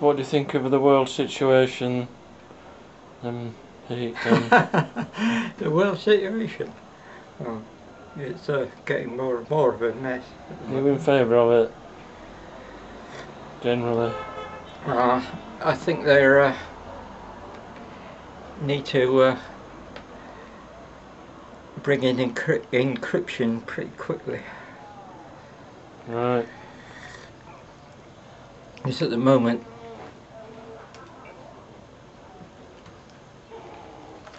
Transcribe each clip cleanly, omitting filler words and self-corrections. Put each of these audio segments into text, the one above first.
what do you think of the world situation? The world situation? Oh, it's getting more and more of a mess. Are you in favour of it? Generally? I think they need to bring in encryption pretty quickly. Right. Because at the moment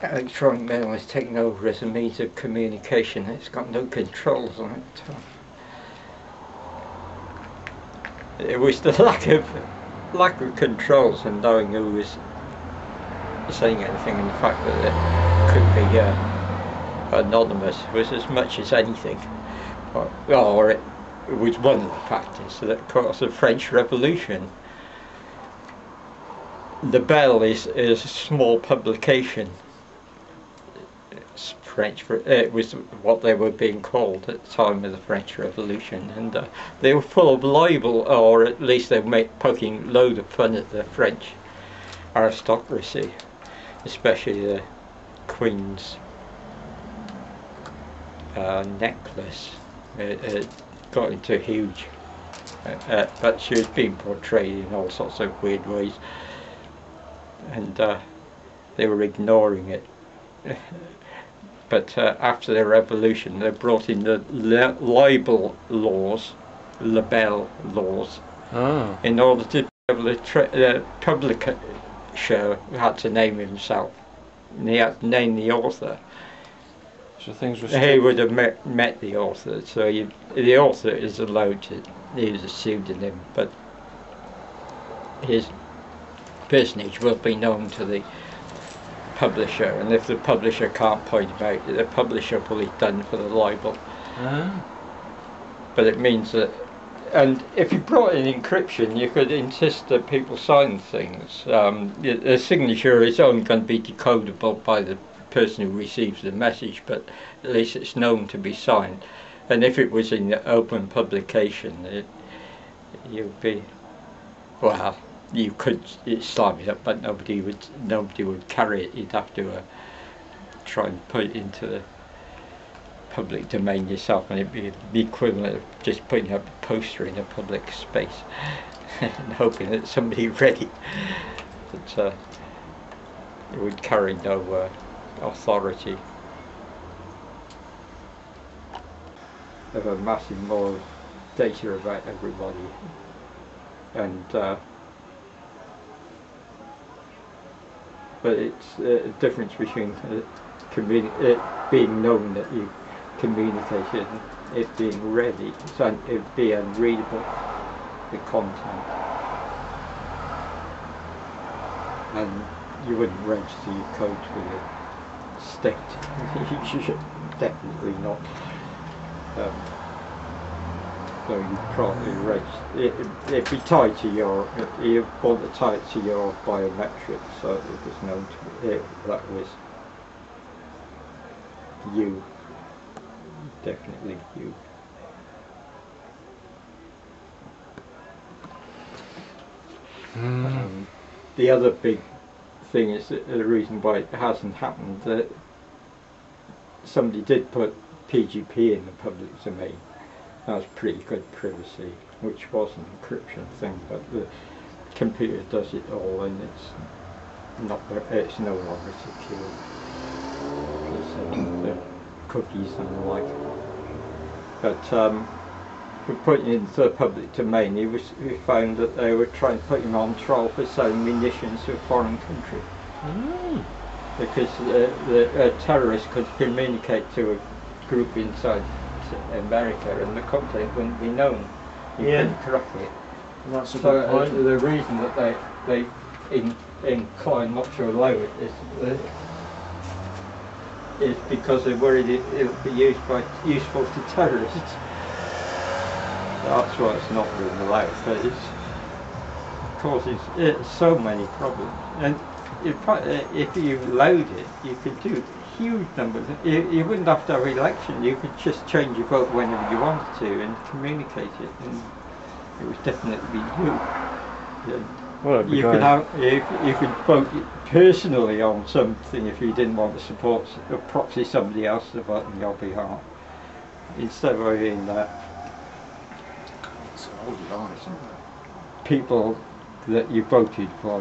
electronic mail is taking over as a means of communication. It's got no controls on it. It was the lack of controls and knowing who was saying anything, and the fact that it could be anonymous was as much as anything, or it was one of the factors that caused the French Revolution. The Bell is a small publication. It's French. It was what they were being called at the time of the French Revolution, and they were full of libel, or at least they were poking load of fun at the French aristocracy, especially the Queen's necklace. It got into huge, but she was being portrayed in all sorts of weird ways, and they were ignoring it. But after the revolution, they brought in the libel laws, libel laws, in order to be able to the publisher had to name himself, and he had to name the author. So things were. He would have met the author, so the author is allowed to use a pseudonym, but his personage will be known to the publisher, and if the publisher can't point him out, the publisher will be done for the libel. But it means that, and if you brought in encryption, you could insist that people sign things. The signature is only going to be decodable by the person who receives the message, but at least it's known to be signed. And if it was in the open publication, you'd be, well, you could slam it up, but nobody would carry it. You'd have to try and put it into the public domain yourself, and it'd be the equivalent of just putting up a poster in a public space and hoping that somebody read it. But it would carry no authority. Of a massive more data about everybody, and but it's a difference between it being known that you communicated and it being ready, so it be unreadable, the content, and you wouldn't register your codes with a state. You should definitely not. So you probably register. It'd be tied to you want to tie it to your biometrics, so it was known to that was you, definitely you. The other big thing is that the reason why it hasn't happened, that somebody did put PGP in the public domain. That was pretty good privacy, which was an encryption thing, but the computer does it all, and it's no longer secure, because the cookies and the like. But for putting it into the public domain, we found that they were trying to put him on trial for selling munitions to a foreign country. Because the terrorists could communicate to a group inside America, and the content wouldn't be known. You couldn't crack it. That's a good point. The reason that they incline not to allow it is because they're worried it will be useful to terrorists. That's why it's not being allowed, but it causes so many problems. And if you load it, you could do huge numbers. You wouldn't have to have an election. You could just change your vote whenever you wanted to and communicate it, and it would definitely be you. Well, it'd be you great. you could vote personally on something if you didn't want to support or proxy somebody else to vote on your behalf. Instead of having It's an old lie, isn't it? people that you voted for.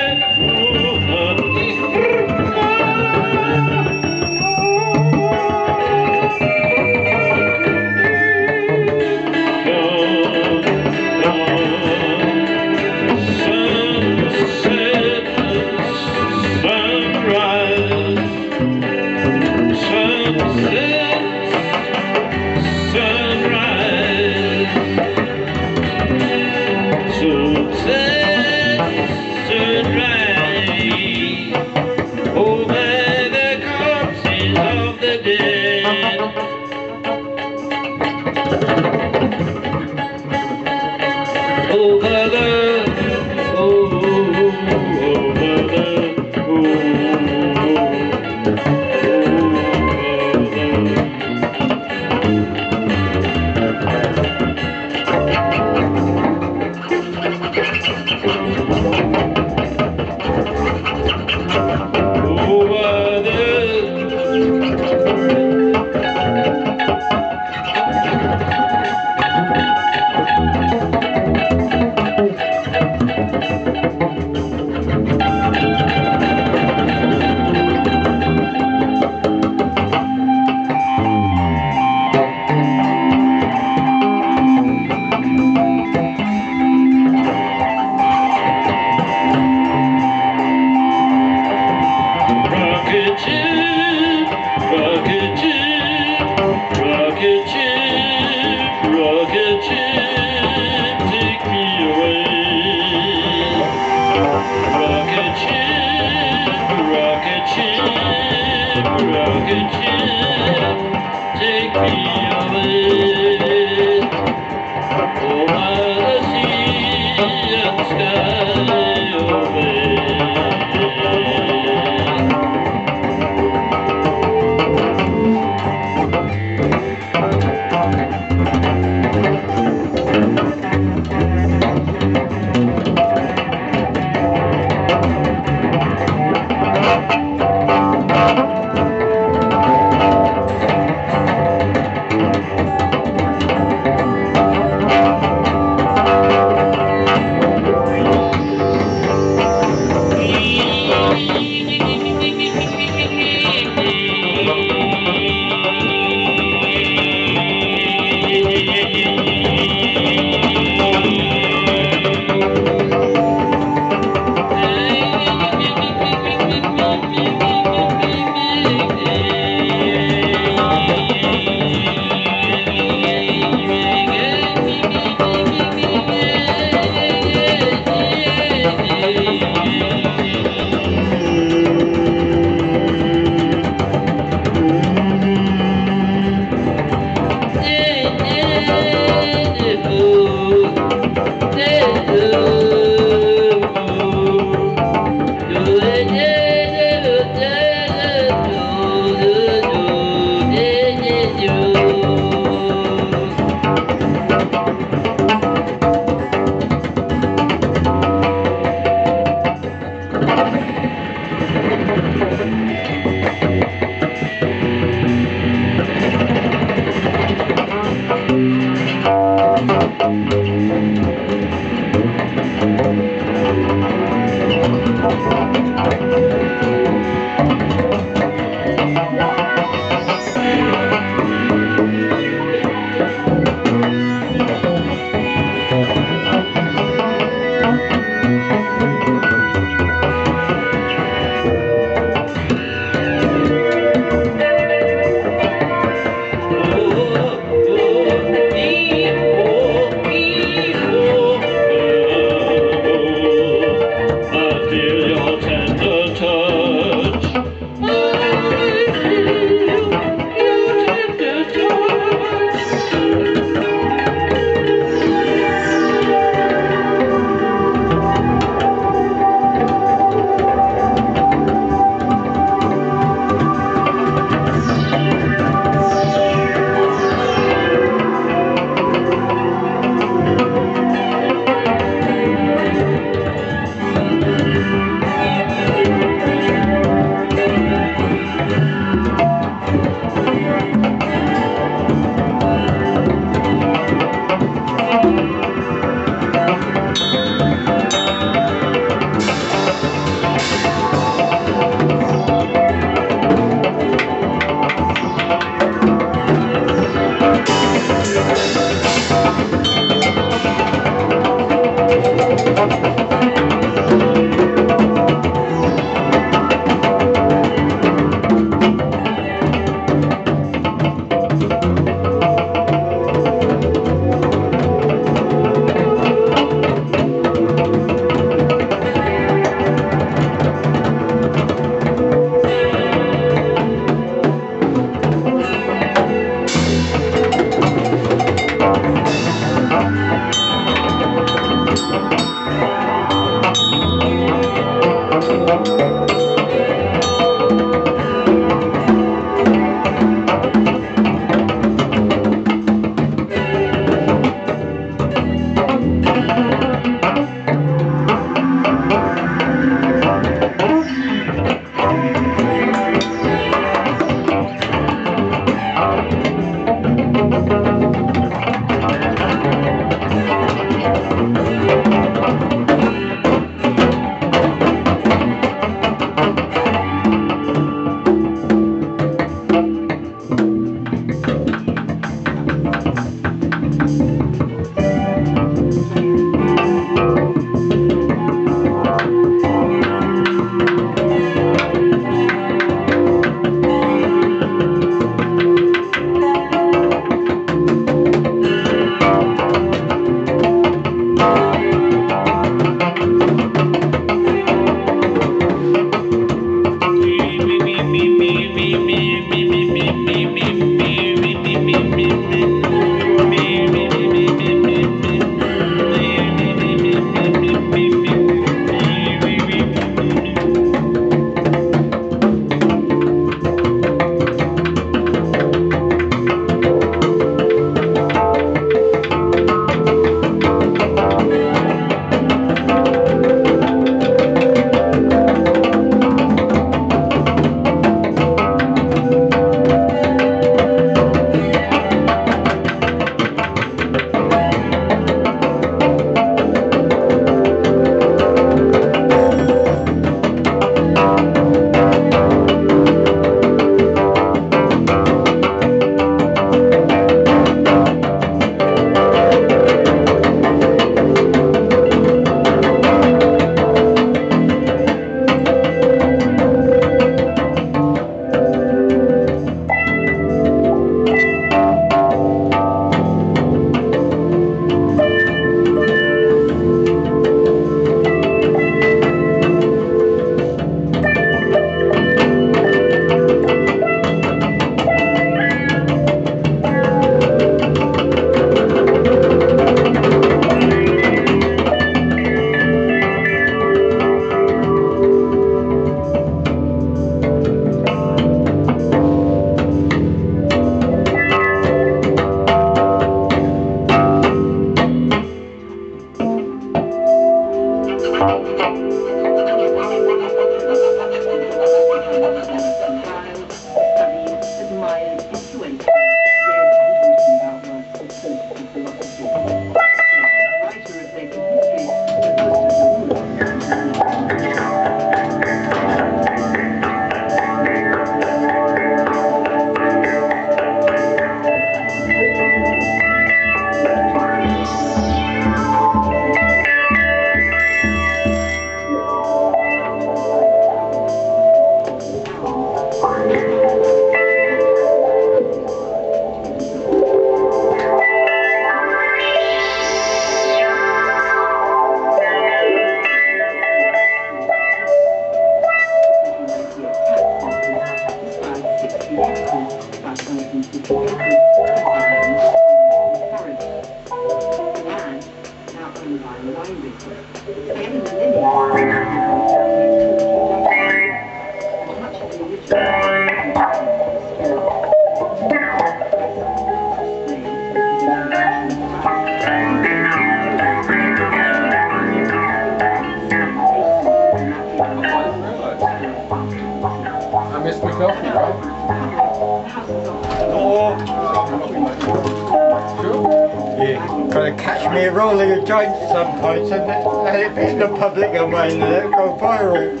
Catch me rolling a joint at some point and let it be in the public domain and it'll go viral.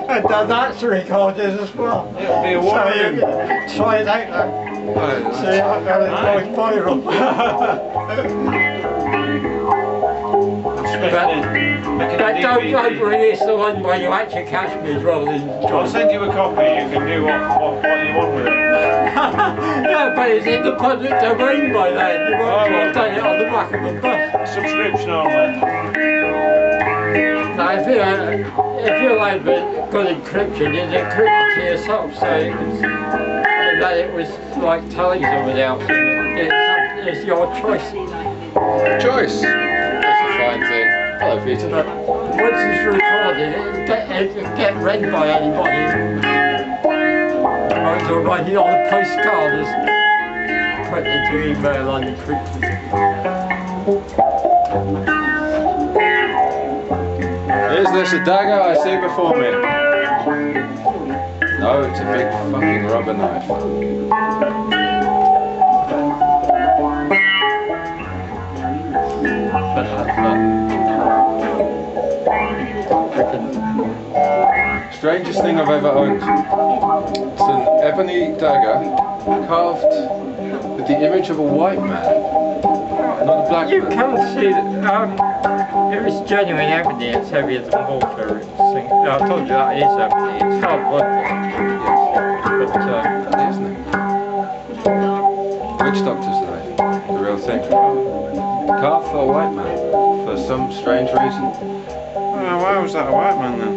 And that's recorded as well. It'll be a warning. So you try it out now. See how it's going viral. But don't release the one where you actually catch me rolling. I'll send you a copy, you can do what you want with it. Yeah, but it's in the public domain by then. You won't take it on the back of a bus. Subscription only. Now, if you like good encryption, it's encrypted to yourself, so that it was like telling somebody else. It's your choice. Choice. That's a fine thing. Hello, Peter. But once it's recorded, it'll get read by anybody. Or writing on a postcard is put into email unencrypted. Is this a dagger I see before me? No, it's a big fucking rubber knife. Strangest thing I've ever owned. It's an ebony dagger carved with the image of a white man, not a black You man. can see that it was genuine ebony, it's heavier than water. I told you that is ebony, it's hard wood. But, Isn't it? Witch doctor's knife, the real thing. Carved for a white man, for some strange reason. Why was that a white man then?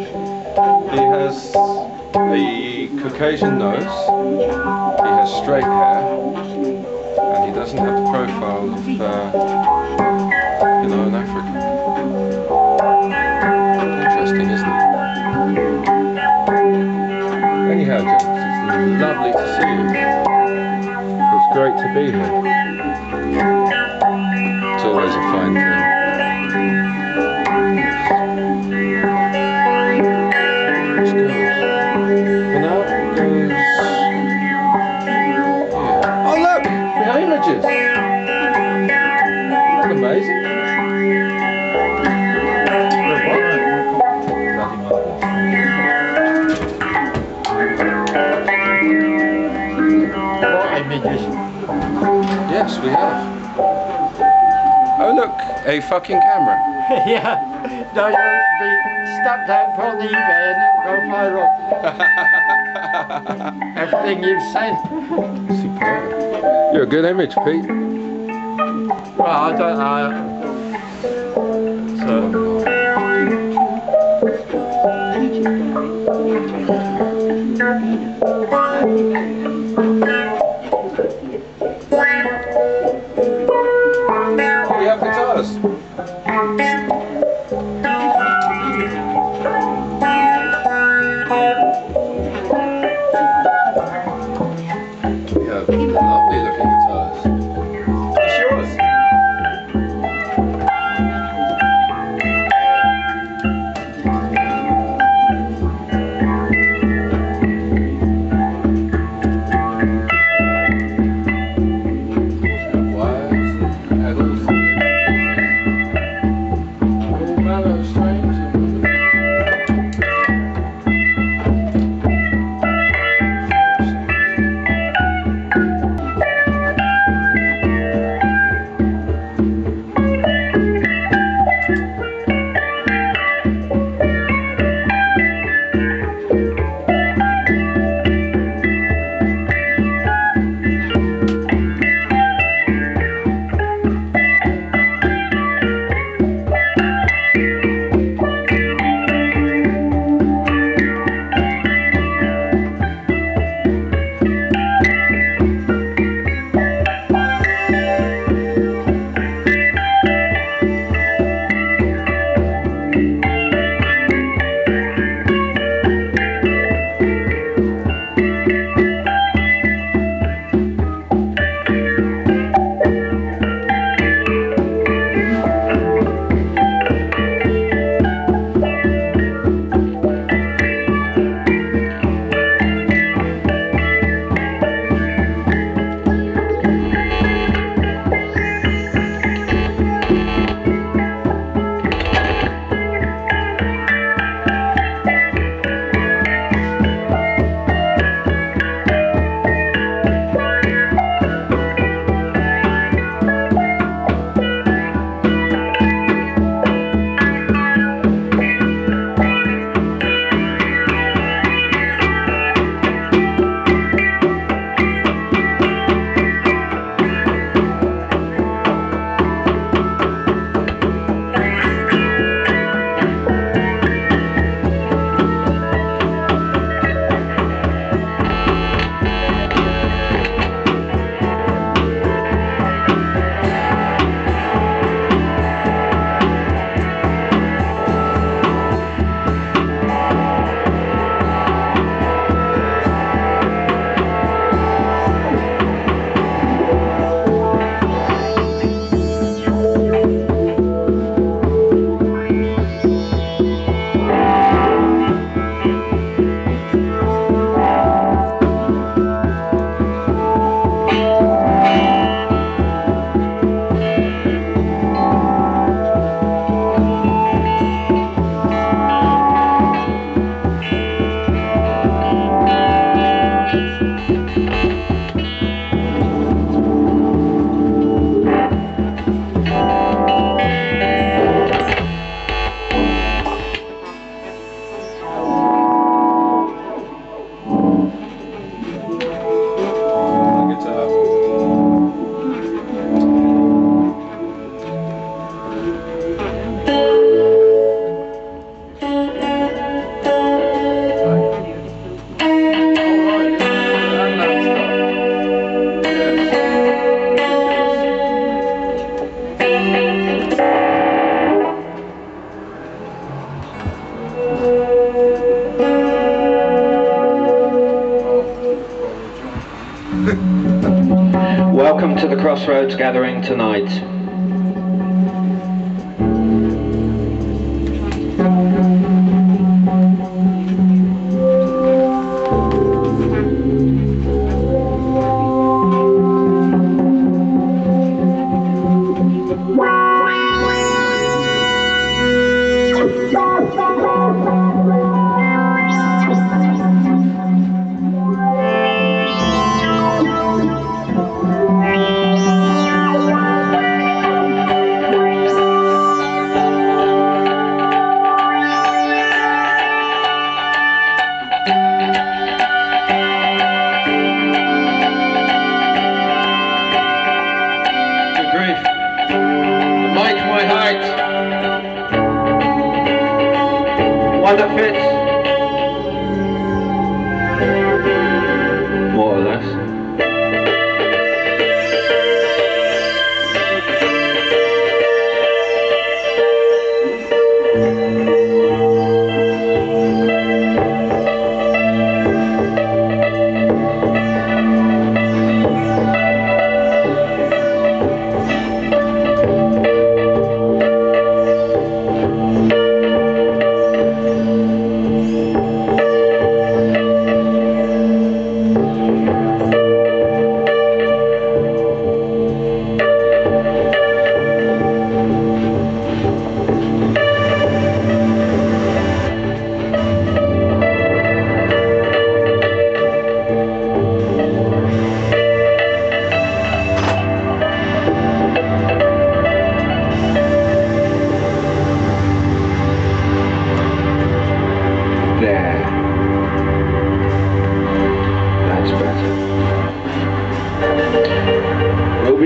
He has a Caucasian nose, he has straight hair, and he doesn't have the profile of, an African. Interesting, isn't it? Anyhow, James, it's lovely to see you. It's great to be here. It's always a fine thing. Oh look! We have images! That's amazing. what images? Yes, we have. Oh look! A fucking camera. Yeah, no, you'll be stamped out for the eBay and it'll go viral. Everything you've said. Superb. You're a good image, Pete. Well, I don't know. So. We have guitars. We have lovely looking guitars. It's yours. Crossroads gathering tonight. One that fits. More or less.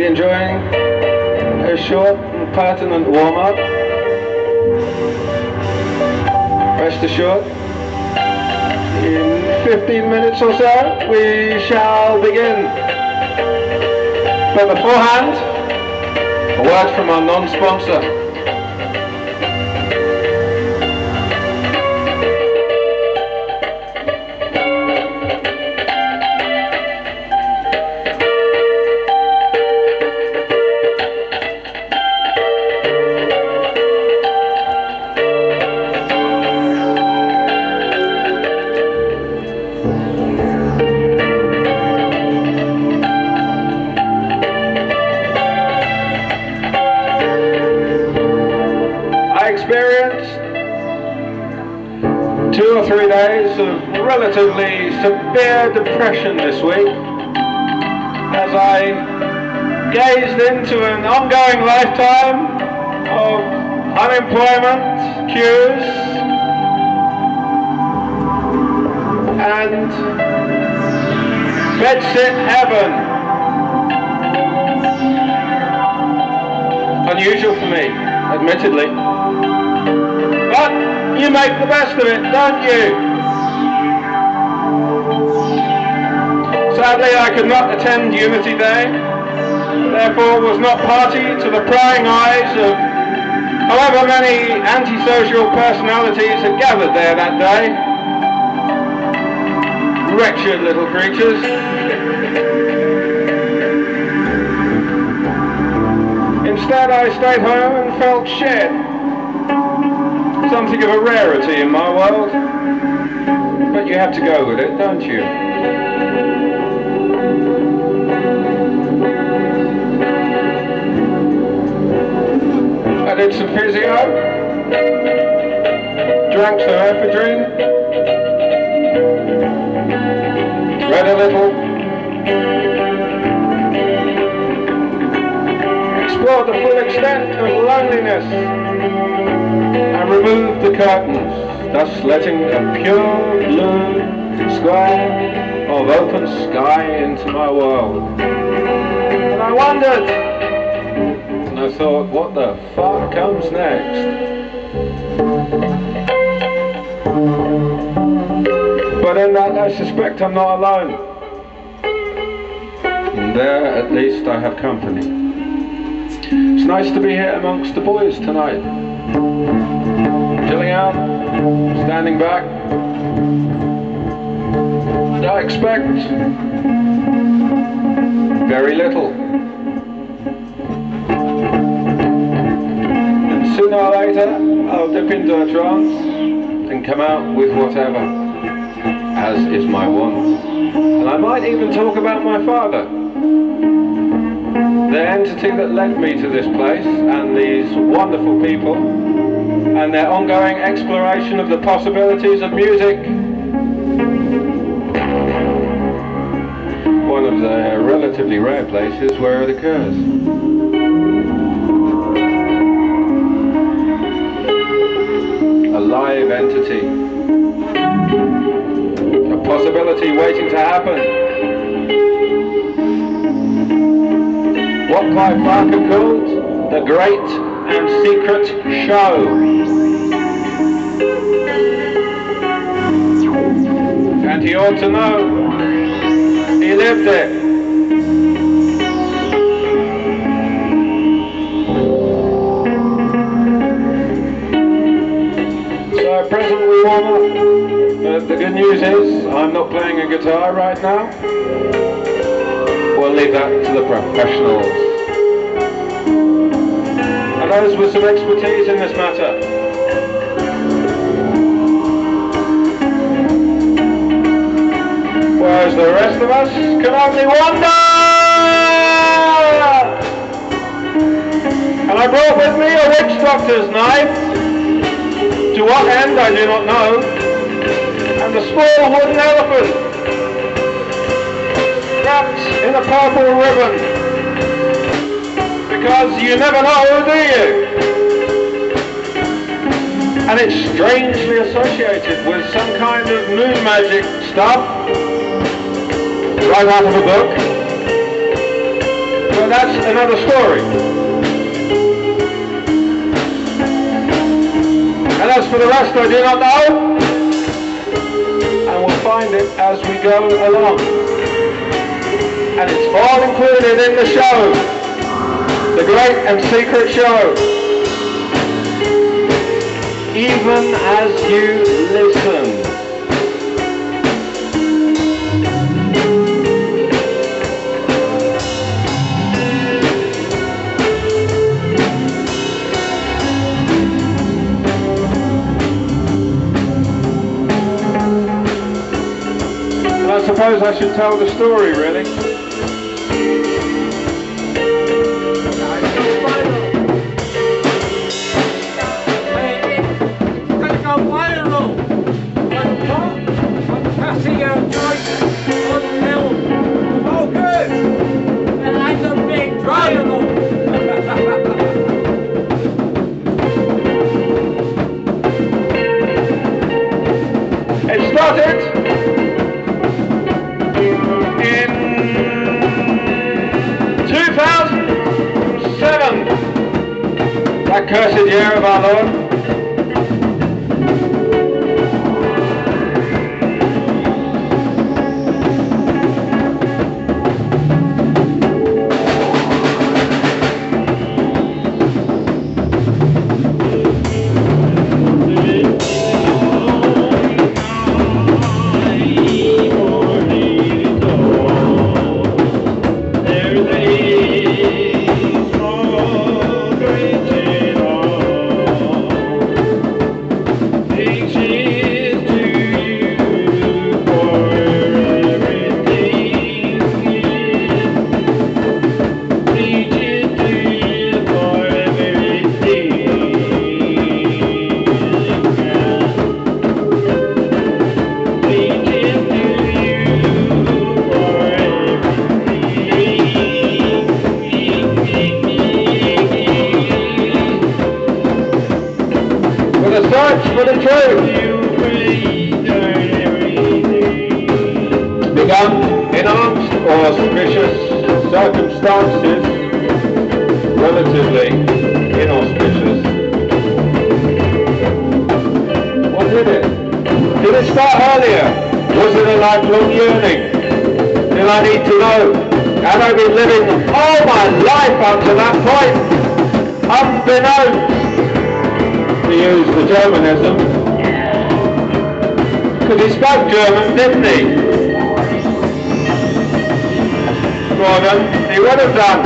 Enjoying a short and pertinent warm-up. Rest assured, in 15 minutes or so we shall begin. But beforehand, a word from our non-sponsor. Experienced 2 or 3 days of relatively severe depression this week as I gazed into an ongoing lifetime of unemployment queues and bedsit heaven. Unusual for me, admittedly. But you make the best of it, don't you? Sadly, I could not attend Unity Day, therefore was not party to the prying eyes of however many antisocial personalities had gathered there that day. Wretched little creatures. Instead, I stayed home and felt shit. Something of a rarity in my world, but you have to go with it, don't you? I did some physio, drank some ephedrine, read a little, explored the full extent of loneliness, and removed the curtains, thus letting a pure blue square of open sky into my world. And I wondered, and I thought, what the fuck comes next? But in that I suspect I'm not alone. And there at least I have company. It's nice to be here amongst the boys tonight. Chilling out, standing back, and I expect very little. sooner or later I'll dip into a trance and come out with whatever, as is my wont. And I might even talk about my father, the entity that led me to this place and these wonderful people and their ongoing exploration of the possibilities of music. One of the relatively rare places where it occurs. A live entity. A possibility waiting to happen. What Clive Barker called the great and secret show. And he ought to know. He lived it. So present we warm up. But the good news is I'm not playing a guitar right now. We'll leave that to the professionals. And those with some expertise in this matter. Whereas the rest of us can only wonder! And I brought with me a witch doctor's knife. To what end I do not know. And a small wooden elephant. Wrapped in a purple ribbon. Because you never know, do you? And it's strangely associated with some kind of moon magic stuff. Right out of a book. But that's another story. And as for the rest, I do not know. And we'll find it as we go along. And it's all included in the show. The great and secret show. Even as you listen. And I suppose I should tell the story, really. It started in 2007, that cursed year of our Lord. For the truth begun in auspicious circumstances, relatively inauspicious. What did it? Did it start earlier? Was it a lifelong yearning? Did I need to know? Have I been living all my life up to that point, unbeknownst? To use the Germanism, because he spoke German, didn't he? Gordon, he would have done.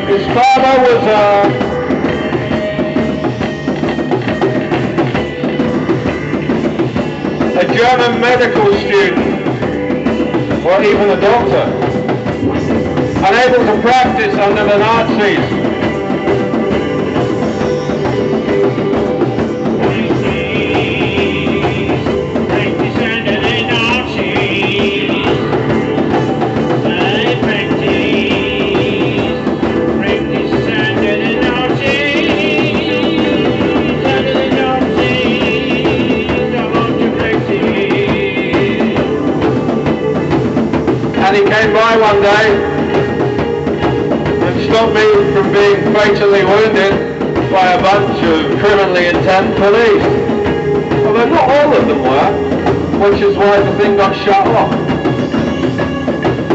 His father was a German medical student, or even a doctor, unable to practice under the Nazis. And he came by one day and stopped me from being fatally wounded by a bunch of criminally intent police. Although not all of them were, which is why the thing got shut off.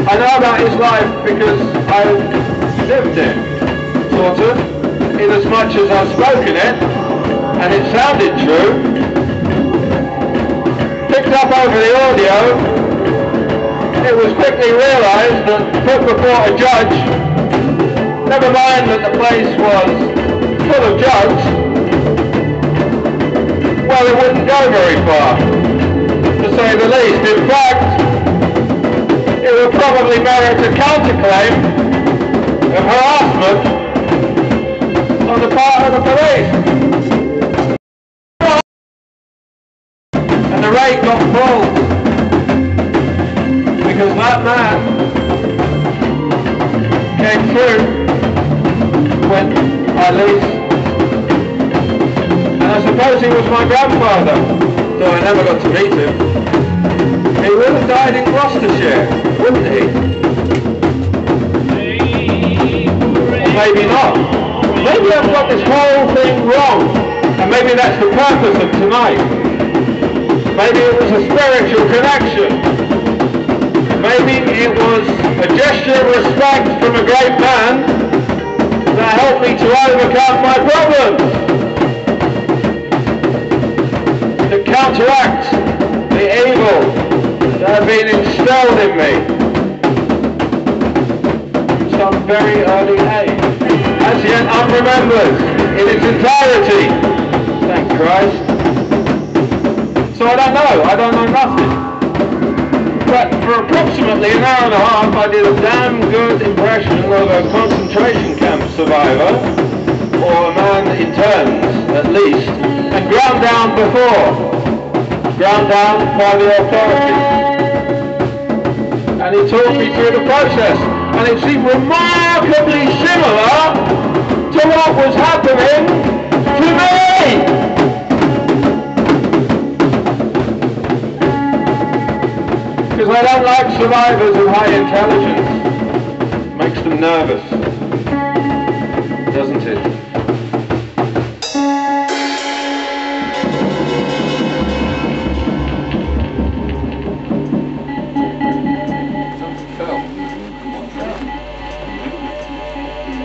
I know about his life because I lived it, sort of, in as much as I've spoken it, and it sounded true. Picked up over the audio, it was quickly realised that put before a judge, never mind that the place was full of jugs, well, it wouldn't go very far, to say the least. In fact, it would probably merit a counterclaim of harassment on the part of the police. And the rate got pulled. Because that man came through when I leased, and I suppose he was my grandfather, though I never got to meet him. He would have died in Gloucestershire, wouldn't he? Or maybe not. Maybe I've got this whole thing wrong, and maybe that's the purpose of tonight. Maybe it was a spiritual connection. Maybe it was a gesture of respect from a great man that helped me to overcome my problems, to counteract the evil that had been instilled in me from some very early age, as yet unremembered in its entirety, thank Christ. So I don't know nothing. But for approximately an hour and a half, I did a damn good impression of a concentration camp survivor, or a man interned, at least, and ground down by the authorities. And he talked me through the process, and it seemed remarkably similar to what was happening to me! Because I don't like survivors of high intelligence. It makes them nervous, doesn't it?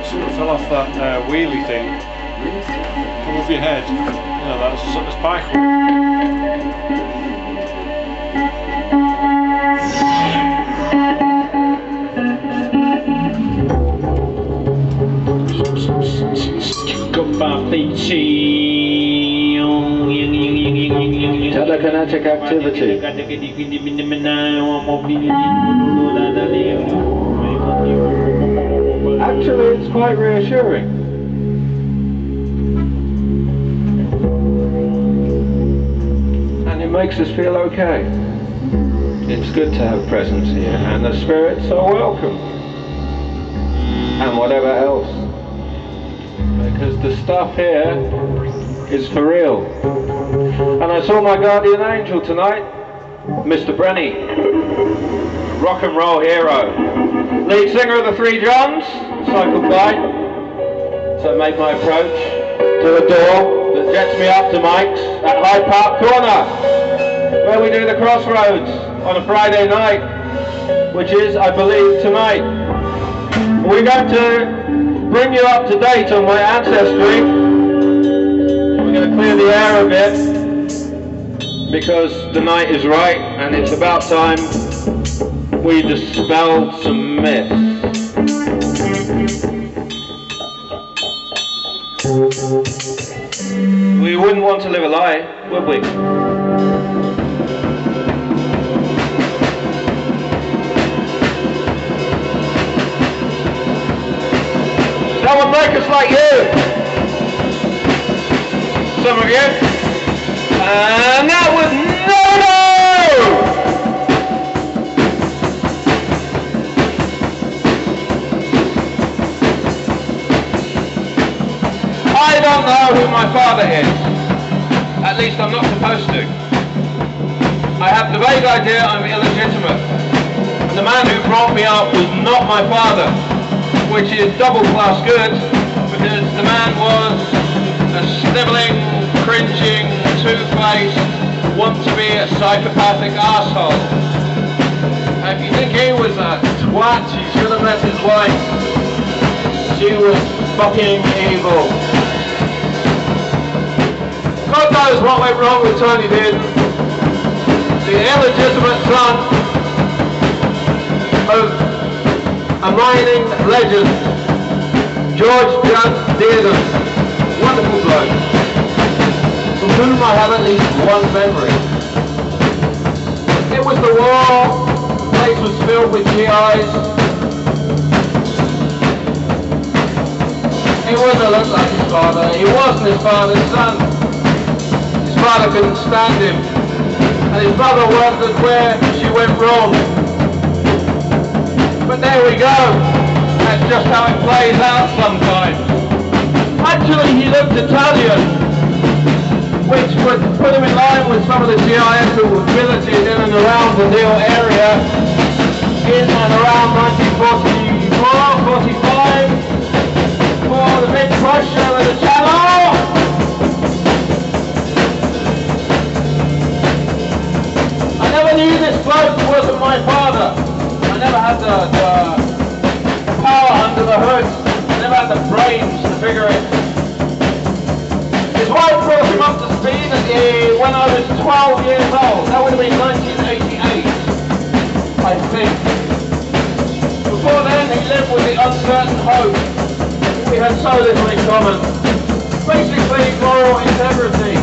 Sort of fell off that wheelie thing. Above your head. You know, that's a spike. Telekinetic activity. Actually, it's quite reassuring. And it makes us feel okay. It's good to have presence here, and the spirits are welcome. And whatever else. Because the stuff here is for real. And I saw my guardian angel tonight, Mr. Brenny, rock and roll hero, lead singer of the Three Johns, cycled by, so I made my approach to the door that jets me up to Mike's at Hyde Park Corner, where we do the crossroads on a Friday night, which is, I believe, tonight. We're going to bring you up to date on my ancestry. We're going to clear the air a bit because the night is right and it's about time we dispelled some myths. want to live a lie, would we? Someone make us like you! Some of you. And that was no! I don't know who my father is. At least I'm not supposed to. I have the vague idea I'm illegitimate. And the man who brought me up was not my father, which is double class good, because the man was a snivelling, cringing, two-faced, want-to-be a psychopathic arsehole. And if you think he was a twat, you should have met his wife. She was fucking evil. God knows what went wrong with Tony Dearden, the illegitimate son of a mining legend, George Judd Dearden, wonderful bloke, from whom I have at least one memory. It was the war, the place was filled with GIs. He wouldn't have looked like his father, he wasn't his father's son. His father couldn't stand him, and his mother wondered where she went wrong. But there we go, that's just how it plays out sometimes. Actually, he looked Italian, which would put him in line with some of the GIs who were billeted in and around the Deal area in and around 1944, 45, for the mid-Prussia and the Channel. I never knew this bloke wasn't my father. I never had the power under the hood. I never had the brains to figure it. His wife brought him up to speed when I was 12 years old. That would have been 1988, I think. Before then, he lived with the uncertain hope. We had so little in common. Basically, moral integrity.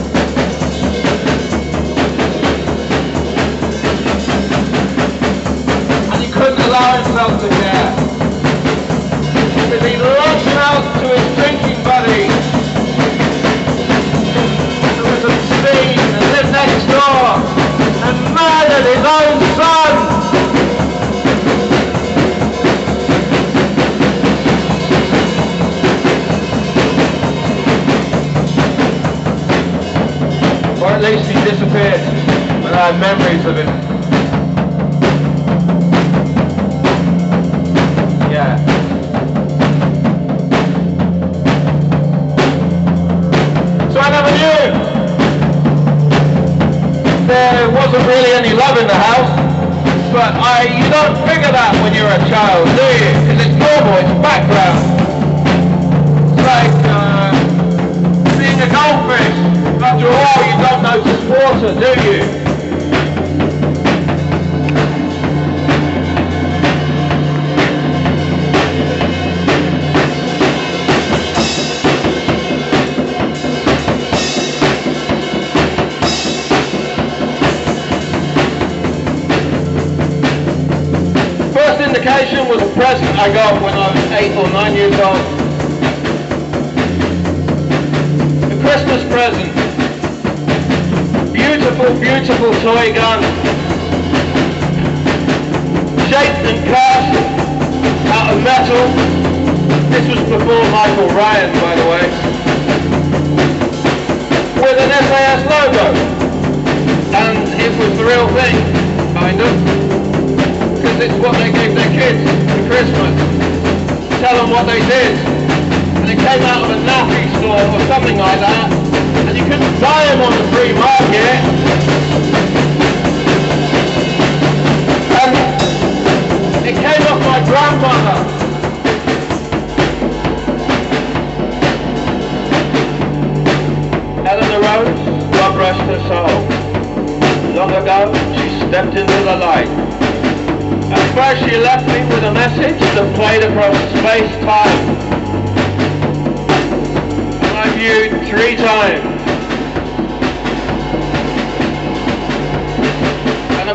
And he couldn't allow himself to care. Because he lost out to his drinking buddy, who was obscene and lived next door, and murdered his own son. Or at least he disappeared when I had memories of him. Yeah. So I never knew. There wasn't really any love in the house, but you don't figure that when you're a child, do you? Because it's normal, it's background. It's like being a goldfish. After a while, you don't notice water, do you? First indication was a present I got when I was 8 or 9 years old. A Christmas present. Beautiful, beautiful toy gun, shaped and cast out of metal. This was before Michael Ryan, by the way, with an SAS logo, and it was the real thing, kind of, because it's what they gave their kids for Christmas. Tell them what they did, and it came out of a nappy store or something like that. And you couldn't buy them on the free market. And it came off my grandmother. Eleanor Rose, God rest her soul. Long ago, she stepped into the light. At first she left me with a message that played across space-time. And I viewed 3 times.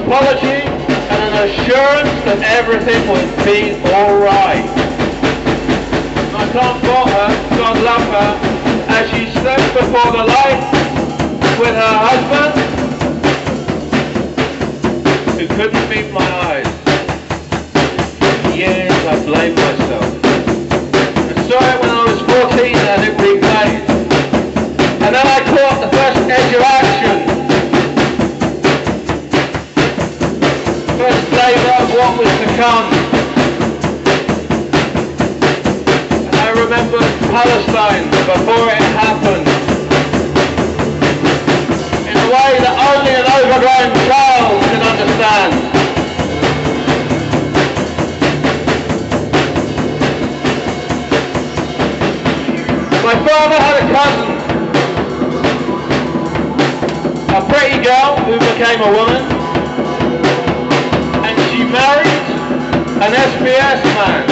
apology and an assurance that everything would be alright. I can't fault her, God love her, as she stood before the light with her husband, who couldn't meet my eyes. For years I blamed myself. I saw it when I was 14 and it replayed. And then I caught the first edge of action. First flavour of what was to come. And I remembered Palestine before it happened. In a way that only an overgrown child can understand. My father had a cousin, a pretty girl who became a woman, and she married an SBS man,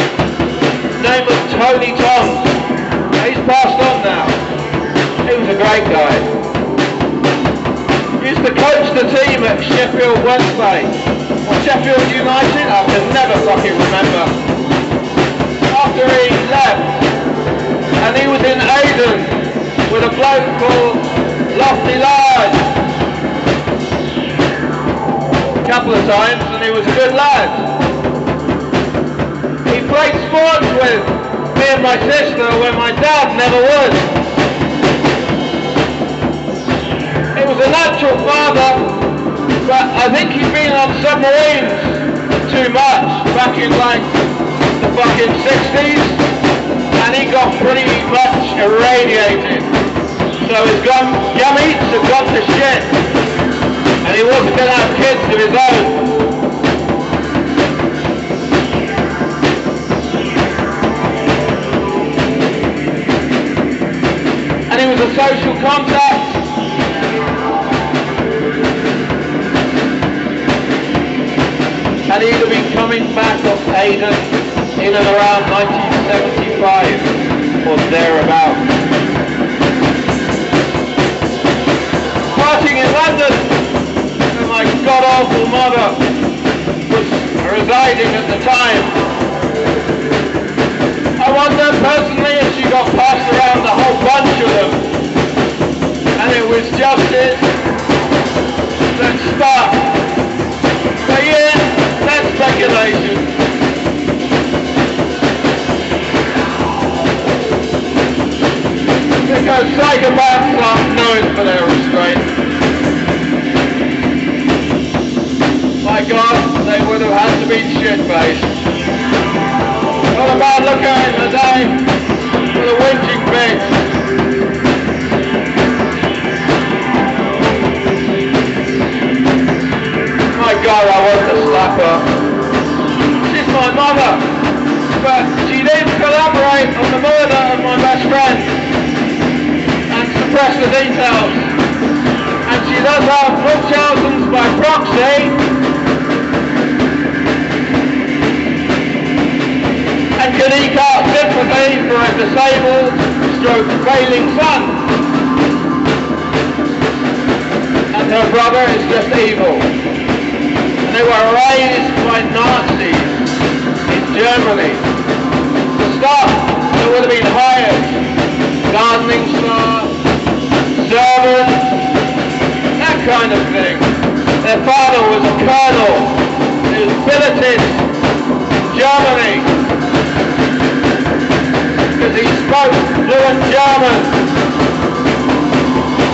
name of Tony Thong. He's passed on now. He was a great guy. He used to coach the team at Sheffield Wednesday, or Sheffield United, I can never fucking remember. After he left, and he was in Aden with a bloke called Lofty Lard. A couple of times, and he was a good lad. He played sports with me and my sister when my dad never would. He was a natural father, but I think he'd been on submarines too much back in like the fucking 60s. And he got pretty much irradiated. So his gummies have gone to shit. And he wasn't going to have kids of his own. And he was a social contact. And he'd have been coming back off Aden in and around 1975 or thereabouts. Partying in London, where my god-awful mother was residing at the time. I wonder personally if she got passed around a whole bunch of them, and it was just it that stuck. But yeah, that's speculation. Because psychopaths aren't known for their restraint. My God, they would have had to be shit-faced. Not a bad looker in the day with a whinging bitch. My God, I want to slap her. She's my mother, but she did collaborate on the murder of my best friend. Suppress the details, and she does have Munchausen's by proxy, and can eke out sympathy for a disabled stroke failing son, and her brother is just evil, and they were raised by Nazis in Germany. The staff that would have been hired, gardening staff, servants, that kind of thing. Their father was a colonel who was billeted in Germany because he spoke fluent German.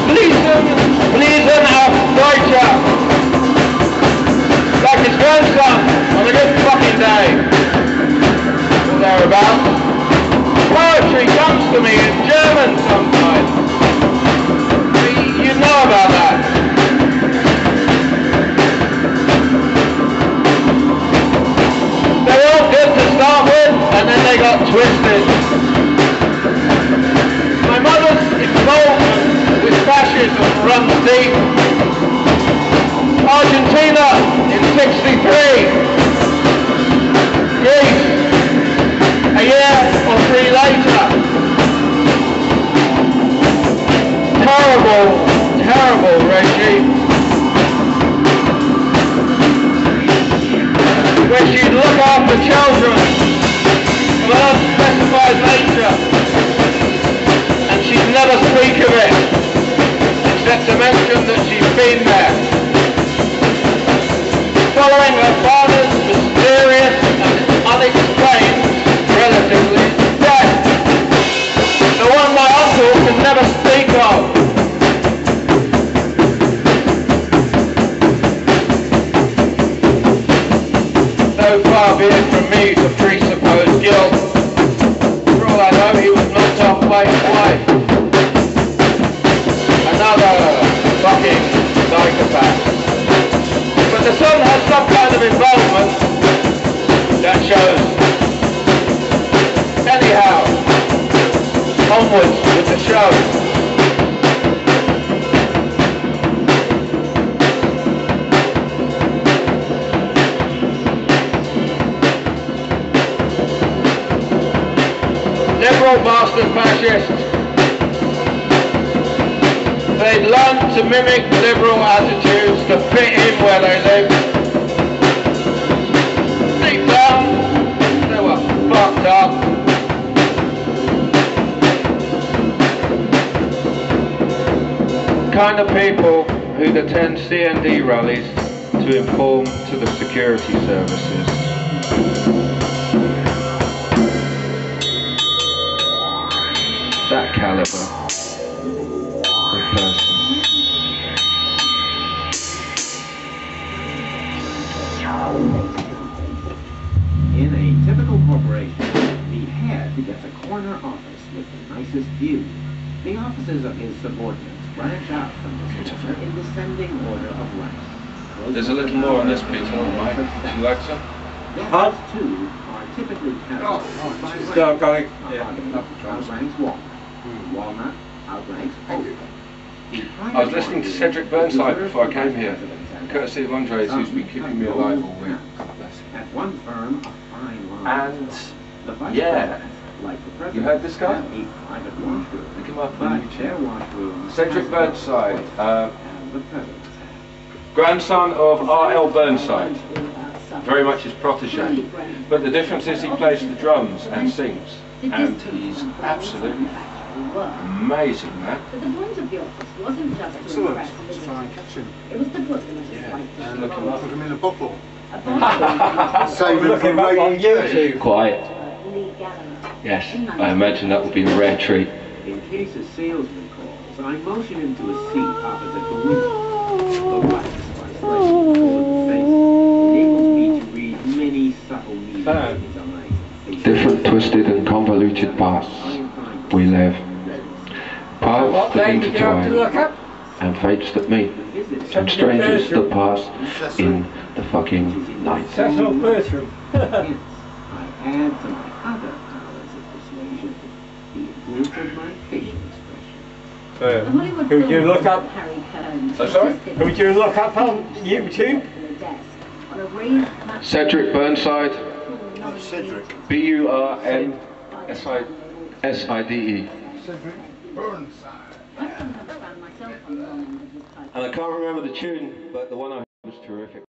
Fließen auf Deutsche. Like his grandson on a good fucking day. Or thereabouts. Poetry comes to me in German sometimes. You know about that. They were all good to start with, and then they got twisted. My mother's involvement with fascism runs deep. Argentina in '63. Greece a year or three later. Terrible regime. where she'd look after children of an unspecified nature, and she'd never speak of it, except to mention that she'd been there. Following her father's mysterious and unexplained, relatively, death, the one my uncle can never speak of. So far be it from me to presuppose guilt. For all I know, he was knocked off by his wife. Another fucking psychopath. But the son has some kind of involvement that shows. Anyhow, onwards with the show. Liberal bastard fascists. They'd learned to mimic liberal attitudes to fit in where they live. Deep down, they were fucked up. Kind of people who'd attend CND rallies to inform to the security services. That caliber of person. In a typical corporation, the head gets a corner office with the nicest view. The offices of his subordinates branch out from this corner in descending order of rank. There's a little more on this piece, Mike. Would you like some? Desks, too, are typically categorized by rank. Outranks walnut. Walnut outranks oak. I was listening to Cedric Burnside before I came here, courtesy of Andres, who's been keeping me alive all week. At one firm, a fine line. And the vice yeah, president, like the president, you heard this guy? have a private washroom. Look him up But on their YouTube. washrooms Cedric have Burnside, and the president's have. grandson of R.L. Burnside, very much his protege. But the difference is he plays the drums and sings, and he's absolutely amazing, man. But the point of the office wasn't just to Excellent. impress Let's try and catch him. It was to put them at a Yeah, slight just look him up. Put him in a bottle. Save him from on YouTube. Quiet. Yes, I imagine that would be a rare treat. In case a salesman calls, I motion him to a seat opposite the window. The wax by slicing toward the face enables me to read many subtle meanings in his eyes and face. Different twisted and convoluted paths we live. Paths that intertwine and fates that meet and strangers that pass in the fucking night. Cecil Bertram. Hence, I add to my other powers of persuasion the influence of my facial expression. Who would you look up? sorry? Who would you look up on YouTube? Cedric Burnside, Cedric. B-U-R-N-S-I-D-E. Cedric Burnside. I sometimes found myself on the wrong end of this type. And I can't remember the tune, but the one I heard was terrific.